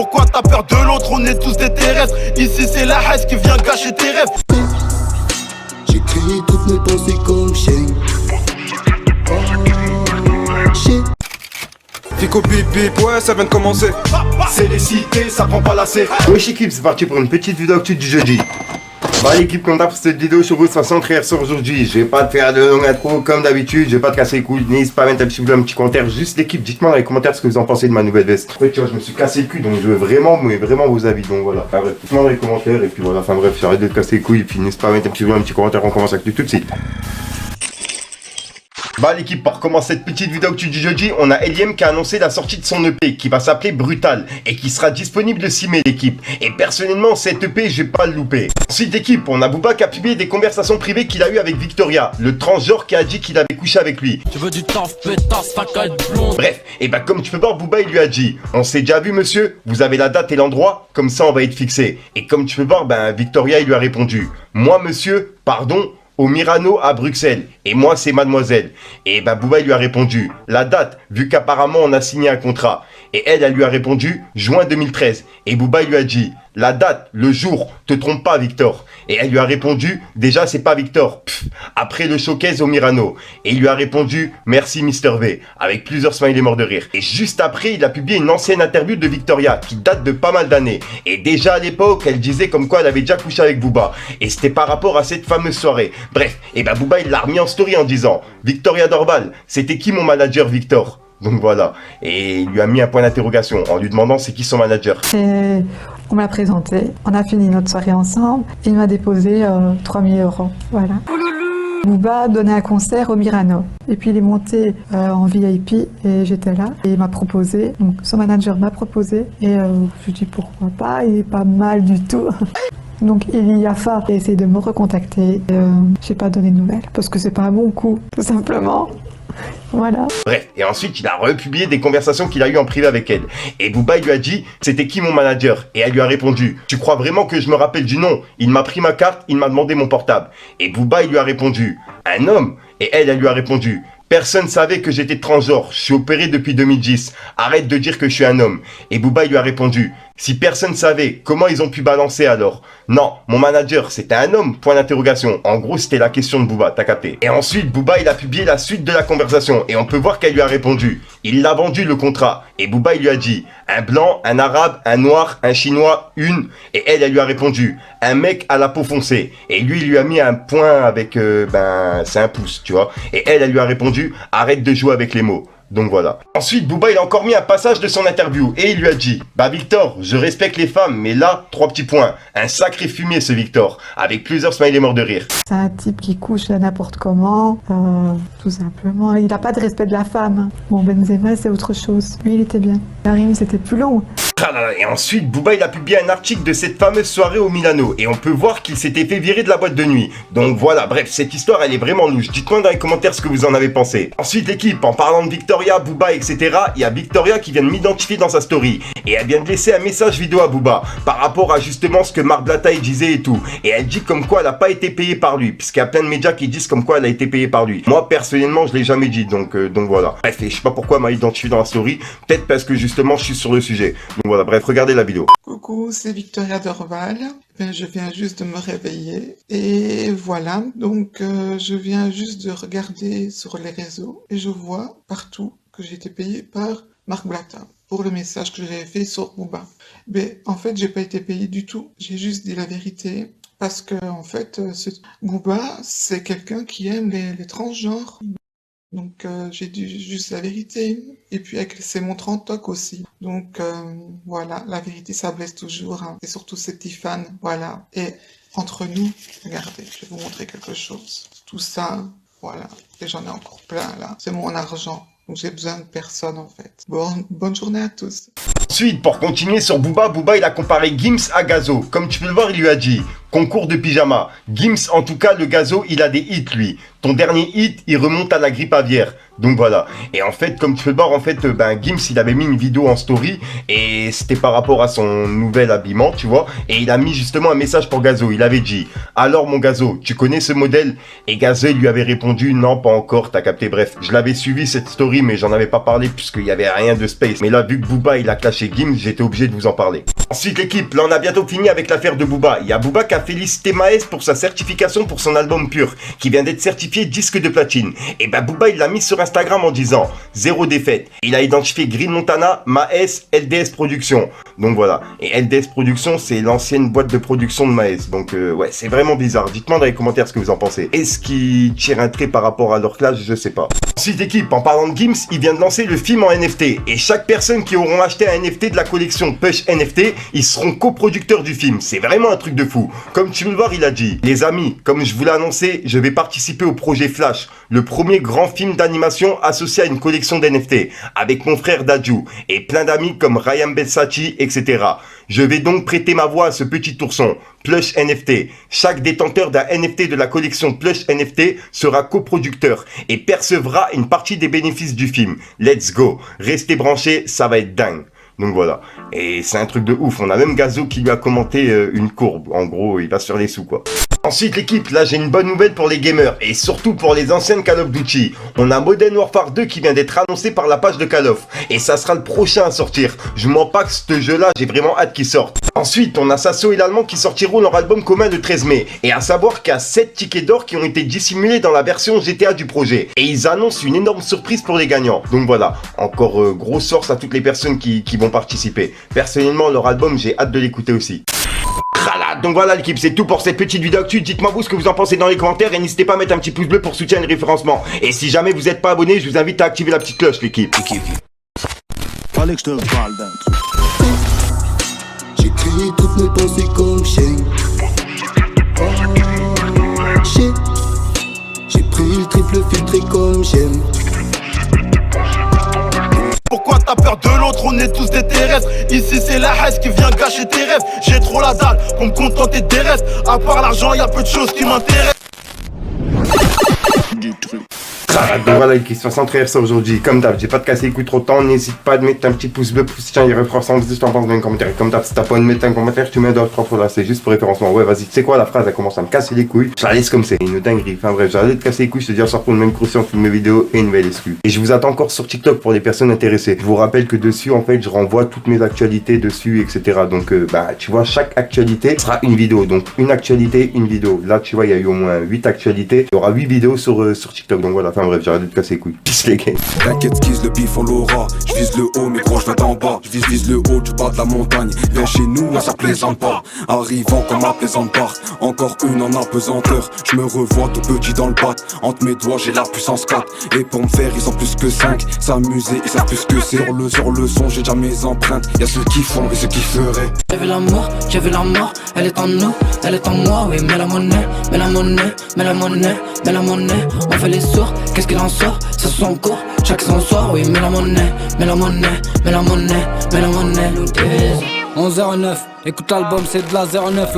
pourquoi t'as peur de l'autre, on est tous des terrestres. Ici c'est la haine qui vient gâcher tes rêves. J'écris toutes mes pensées comme Shane. Fico bip bip, ouais ça vient de commencer. C'est les cités, ça prend pas la C. Wesh équipe, c'est parti pour une petite vidéo actu du jeudi. Bah l'équipe qu'on tape pour cette vidéo sur vous de façon très sur aujourd'hui. Je vais pas te faire de longue intro comme d'habitude, je vais pas te casser les couilles, n'hésite pas à mettre un petit commentaire. Juste l'équipe, dites-moi dans les commentaires ce que vous en pensez de ma nouvelle veste. En fait tu vois je me suis cassé le cul donc je veux vraiment vos avis donc voilà. Enfin bref, dites-moi dans les commentaires et puis voilà, enfin bref, j'arrête de te casser les couilles et puis n'hésite pas à mettre un petit commentaire, on commence avec tout de suite. Bah l'équipe, pour commencer cette petite vidéo actu du jeudi, on a Eliem qui a annoncé la sortie de son EP qui va s'appeler Brutal et qui sera disponible le 6 mai l'équipe. Et personnellement cette EP je vais pas le louper. Ensuite l'équipe, on a Booba qui a publié des conversations privées qu'il a eues avec Victoria, le transgenre qui a dit qu'il avait couché avec lui. Tu veux du taf, pétasse, facal, blonde. Bref, et bah comme tu peux voir Booba il lui a dit, on s'est déjà vu monsieur, vous avez la date et l'endroit, comme ça on va être fixé. Et comme tu peux voir, ben Victoria il lui a répondu, moi monsieur, pardon, au Mirano à Bruxelles, et moi c'est mademoiselle. Et bah Booba il lui a répondu, la date, vu qu'apparemment on a signé un contrat. Et elle lui a répondu, juin 2013. Et Booba il lui a dit, la date, le jour, te trompe pas Victor. Et elle lui a répondu, déjà c'est pas Victor, pff, après le showcase au Mirano. Et il lui a répondu, merci Mr V, avec plusieurs smileys morts de rire. Et juste après, il a publié une ancienne interview de Victoria, qui date de pas mal d'années. Et déjà à l'époque, elle disait comme quoi elle avait déjà couché avec Booba. Et c'était par rapport à cette fameuse soirée. Bref, et bah Booba il l'a remis en story en disant, Victoria Dorval, c'était qui mon manager Victor? Donc voilà, et il lui a mis un point d'interrogation en lui demandant c'est qui son manager. Et on me l'a présenté, on a fini notre soirée ensemble, il m'a déposé 3000 €, voilà. Booba donnait un concert au Mirano, et puis il est monté en VIP, et j'étais là, et il m'a proposé, donc son manager m'a proposé, et je dis pourquoi pas, il est pas mal du tout. Donc Eli Yafa a essayé de me recontacter, j'ai pas donné de nouvelles, parce que c'est pas un bon coup, tout simplement. Voilà. Bref, et ensuite il a republié des conversations qu'il a eues en privé avec elle. Et Booba il lui a dit, c'était qui mon manager? Et elle lui a répondu, tu crois vraiment que je me rappelle du nom? Il m'a pris ma carte, il m'a demandé mon portable. Et Booba il lui a répondu, un homme? Et elle lui a répondu, personne savait que j'étais transgenre, je suis opéré depuis 2010, arrête de dire que je suis un homme. Et Booba il lui a répondu, si personne savait, comment ils ont pu balancer alors? Non, mon manager c'était un homme, point d'interrogation. En gros c'était la question de Booba, t'as capté. Et ensuite Booba il a publié la suite de la conversation et on peut voir qu'elle lui a répondu. Il l'a vendu le contrat et Booba il lui a dit, un blanc, un arabe, un noir, un chinois, une. Et elle lui a répondu, un mec à la peau foncée. Et lui il lui a mis un point avec, c'est un pouce, tu vois. Et elle lui a répondu, arrête de jouer avec les mots. Donc voilà. Ensuite, Booba il a encore mis un passage de son interview et il lui a dit, bah Victor, je respecte les femmes, mais là, 3 petits points. Un sacré fumier ce Victor, avec plusieurs smileys morts de rire. C'est un type qui couche n'importe comment, tout simplement. Il n'a pas de respect de la femme. Bon, Benzema c'est autre chose. Lui il était bien. Karim c'était plus long. Et ensuite, Booba il a publié un article de cette fameuse soirée au Milano et on peut voir qu'il s'était fait virer de la boîte de nuit. Donc voilà, bref, cette histoire elle est vraiment louche. Dites-moi dans les commentaires ce que vous en avez pensé. Ensuite l'équipe, en parlant de Victoria, Booba, etc., il y a Victoria qui vient de m'identifier dans sa story et elle vient de laisser un message vidéo à Booba par rapport à justement ce que Marc Blatta il disait et tout. Et elle dit comme quoi elle n'a pas été payée par lui, puisqu'il y a plein de médias qui disent comme quoi elle a été payée par lui. Moi personnellement je l'ai jamais dit, donc voilà. Bref, et je sais pas pourquoi elle m'a identifié dans la story, peut-être parce que justement je suis sur le sujet. Donc voilà, bref, regardez la vidéo. Coucou, c'est Victoria Dorval. Je viens juste de me réveiller et voilà, donc je viens juste de regarder sur les réseaux et je vois partout que j'ai été payée par Marc Blatta pour le message que j'avais fait sur Booba. Mais en fait, j'ai pas été payée du tout, j'ai juste dit la vérité parce que en fait, Booba, c'est quelqu'un qui aime les transgenres. Donc j'ai dit juste la vérité, et puis c'est mon 30 toc aussi. Donc voilà, la vérité ça blesse toujours, hein. Et surtout ces petits fans, voilà. Et entre nous, regardez, je vais vous montrer quelque chose. Tout ça, voilà, et j'en ai encore plein là, c'est mon argent. Donc j'ai besoin de personne en fait. Bonne journée à tous. Ensuite, pour continuer sur Booba, Booba il a comparé Gims à Gazo. Comme tu peux le voir, il lui a dit, concours de pyjama. Gims, en tout cas, le Gazo, il a des hits lui. ton dernier hit, il remonte à la grippe aviaire. Donc voilà. Et en fait, comme tu peux le voir, en fait, Gims, il avait mis une vidéo en story et c'était par rapport à son nouvel habillement, tu vois. Et il a mis justement un message pour Gazo. Il avait dit, alors mon Gazo, tu connais ce modèle? Et Gazo, il lui avait répondu, non, pas encore, t'as capté. Bref, je l'avais suivi cette story, mais j'en avais pas parlé puisqu'il y avait rien de space. Mais là, vu que Booba, il a clashé Gims, j'étais obligé de vous en parler. Ensuite, l'équipe, là, on a bientôt fini avec l'affaire de Booba. Il y a Booba qui a félicité Maes pour sa certification pour son album Pur, qui vient d'être certifié disque de platine. Et Booba, il l'a mis sur Instagram en disant, 0 défaite. Il a identifié Green Montana, Maes, LDS Productions. Donc voilà. Et LDS Productions, c'est l'ancienne boîte de production de Maes. Donc ouais, c'est vraiment bizarre. Dites-moi dans les commentaires ce que vous en pensez. Est-ce qu'ils tirent un trait par rapport à leur clash? Je sais pas. Ensuite, équipe, en parlant de Gims, il vient de lancer le film en NFT. Et chaque personne qui auront acheté un NFT de la collection Push NFT, ils seront coproducteurs du film. C'est vraiment un truc de fou. Comme tu peux le voir, il a dit, les amis, comme je vous l'ai annoncé, je vais participer au projet Flash, le premier grand film d'animation associé à une collection d'NFT, avec mon frère Dadju, et plein d'amis comme Ryan Bessachi, etc. Je vais donc prêter ma voix à ce petit ourson, Plush NFT. Chaque détenteur d'un NFT de la collection Plush NFT sera coproducteur et percevra une partie des bénéfices du film. Let's go. Restez branchés, ça va être dingue. Donc voilà. Et c'est un truc de ouf. On a même Gazo qui lui a commenté une courbe. En gros, il va se faire les sous, quoi. Ensuite, l'équipe, là, j'ai une bonne nouvelle pour les gamers et surtout pour les anciennes Call of Duty. On a Modern Warfare 2 qui vient d'être annoncé par la page de Call of et ça sera le prochain à sortir. Je m'en pas que ce jeu-là, j'ai vraiment hâte qu'il sorte. Ensuite, on a Sasso et l'Allemand qui sortiront leur album commun le 13 mai. Et à savoir qu'il y a 7 tickets d'or qui ont été dissimulés dans la version GTA du projet. Et ils annoncent une énorme surprise pour les gagnants. Donc voilà, encore grosse force à toutes les personnes qui vont participer. Personnellement, leur album, j'ai hâte de l'écouter aussi. Donc voilà l'équipe, c'est tout pour cette petite vidéo actu. Dites-moi vous ce que vous en pensez dans les commentaires et n'hésitez pas à mettre un petit pouce bleu pour soutenir le référencement. Et si jamais vous n'êtes pas abonné, je vous invite à activer la petite cloche l'équipe. Fallait que je te parle d'un truc. J'écris toutes mes pensées comme Shane. Oh shit. J'ai pris le triple filtré comme j'aime. Pourquoi t'as peur de l'autre? On est tous des terrestres. Ici c'est la haine qui vient gâcher tes rêves. J'ai trop la dalle pour me contenter des restes. À part l'argent, y a peu de choses qui m'intéressent. Donc voilà l'équipe, 63 ça aujourd'hui. Comme d'hab, j'ai pas de casser les couilles trop de temps. N'hésite pas à mettre un petit pouce bleu pour soutenir les référencements. Si tu en penses dans les commentaires. Comme d'hab, si t'as pas envie de mettre un commentaire, tu mets dans le propre là. C'est juste pour référencement. Ouais, vas-y, tu sais quoi, la phrase elle commence à me casser les couilles. Je la laisse comme c'est. Une dinguerie. Enfin bref, j'arrête de casser les couilles. Je te dis, on sort pour une même conscience, une nouvelle vidéo et une nouvelle excuse. Et je vous attends encore sur TikTok pour les personnes intéressées. Je vous rappelle que dessus, en fait, je renvoie toutes mes actualités dessus, etc. Donc, tu vois, chaque actualité sera une vidéo. Donc, une actualité, une vidéo. Là, tu vois, il y a eu au moins 8 actualités. Il y aura 8 vidéos sur TikTok. Donc voilà, enfin bref, j'arrête de casser les couilles. Peace les gars. T'inquiète, skis, le bif, on l'aura. Je vise le haut, mais gros, je viens d'en bas. Je vise le haut du bas de la montagne. Viens chez nous, ça plaisante pas. Arrivant comme à plaisante part. Encore une en apesanteur. Je me revois tout petit dans le bat. Entre mes doigts, j'ai la puissance 4. Et pour me faire, ils ont plus que 5. S'amuser, ils savent plus que c'est. Sur le son, j'ai déjà mes empreintes. Y'a ceux qui font et ceux qui feraient. J'avais l'amour, j'avais la mort. Elle est en nous, elle est en moi. Oui, mais la monnaie, mais la monnaie, mais la monnaie, mais la monnaie. On fait les sourds, qu'est-ce qu'il en sort? Ça se son cours, chaque son soir. Oui, mais la monnaie, mais la monnaie, mais la monnaie, mais la monnaie. 11h09, écoute l'album, c'est de la 09.